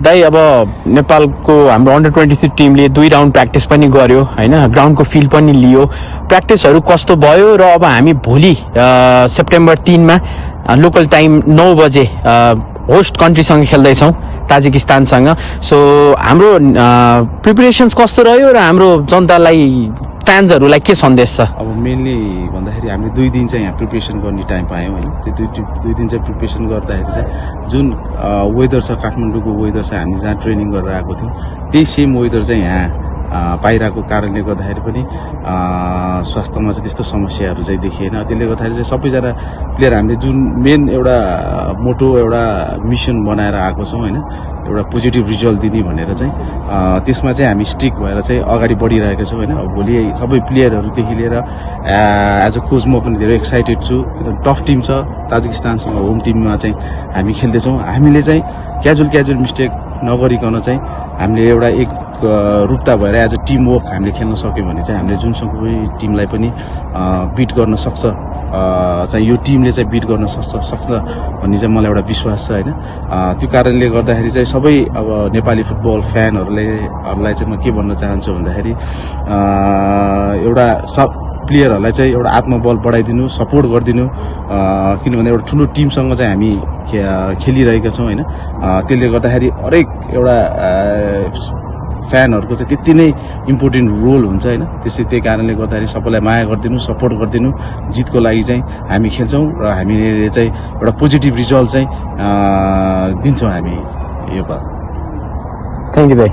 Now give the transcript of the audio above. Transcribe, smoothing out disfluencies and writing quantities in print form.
दाइ अब नेपालको हाम्रो अन्डर-23 टिमले 2 राउन्ड प्र्याक्टिस पनि गर्यो हैन, ग्राउन्डको फिल पनि लियो। प्र्याक्टिसहरू कस्तो भयो र अब हामी भोलि सेप्टेम्बर 3 मा लोकल टाइम 9 बजे होस्ट कन्ट्रीसँग खेल्दैछौँ, ताजिकिस्तानसँग। सो हाम्रो प्रिपरेसन्स कस्तो रह्यो र हाम्रो जनतालाई फ्यान्सहरूलाई के सन्देश छ? अब मेनली भन्दाखेरि हामीले 2 दिन चाहिँ यहाँ प्रिपरेसन गर्ने टाइम पायौँ होइन। त्यो 2 दिन चाहिँ प्रिपरेसन गर्दाखेरि चाहिँ जुन वेदर छ, काठमाडौँको वेदर छ, हामी जहाँ ट्रेनिङ गरेर आएको थियौँ त्यही सेम वेदर चाहिँ यहाँ पाइरहेको कारणले गर्दाखेरि पनि स्वास्थ्यमा चाहिँ त्यस्तो समस्याहरू चाहिँ देखिएन। त्यसले गर्दाखेरि चाहिँ सबैजना प्लेयर हामीले जुन मेन एउटा मोटो एउटा मिसन बनाएर आएको छौँ होइन, एउटा पोजिटिभ रिजल्ट दिने भनेर चाहिँ त्यसमा चाहिँ हामी स्टिक भएर चाहिँ अगाडि बढिरहेका छौँ होइन। भोलि सबै प्लेयरहरूदेखि लिएर एज अ कोच म पनि धेरै एक्साइटेड छु। एकदम टफ टिम छ ताजिकिस्तानसँग, होम टिममा चाहिँ हामी खेल्दैछौँ। हामीले चाहिँ क्याजुअल मिस्टेक नगरिकन चाहिँ हामीले एउटा एक रूपता भएर एज अ टिम वर्क हामीले खेल्न सक्यौँ भने चाहिँ हामीले जुनसुकै टिमलाई पनि बिट गर्न सक्छ, चाहिँ यो टिमले चाहिँ बिट गर्न सक्छ भन्ने चाहिँ मलाई एउटा विश्वास छ होइन। त्यो कारणले गर्दाखेरि चाहिँ सबै अब नेपाली फुटबल फ्यानहरूलाई चाहिँ म के भन्न चाहन्छु भन्दाखेरि एउटा प्लेयरहरूलाई चाहिँ एउटा आत्मबल बढाइदिनु, सपोर्ट गरिदिनु, किनभने एउटा ठुलो टिमसँग चाहिँ हामी खेलिरहेका छौँ होइन। त्यसले गर्दाखेरि हरेक एउटा फ्यानहरूको चाहिँ त्यति नै इम्पोर्टेन्ट रोल हुन्छ होइन। त्यही कारणले गर्दाखेरि सबैलाई माया गरिदिनु, सपोर्ट गरिदिनु। जितको लागि चाहिँ हामी खेल्छौँ र हामीले चाहिँ एउटा पोजिटिभ रिजल्ट चाहिँ दिन्छौँ हामी यो पाल। थ्याङ्क यू दाइ।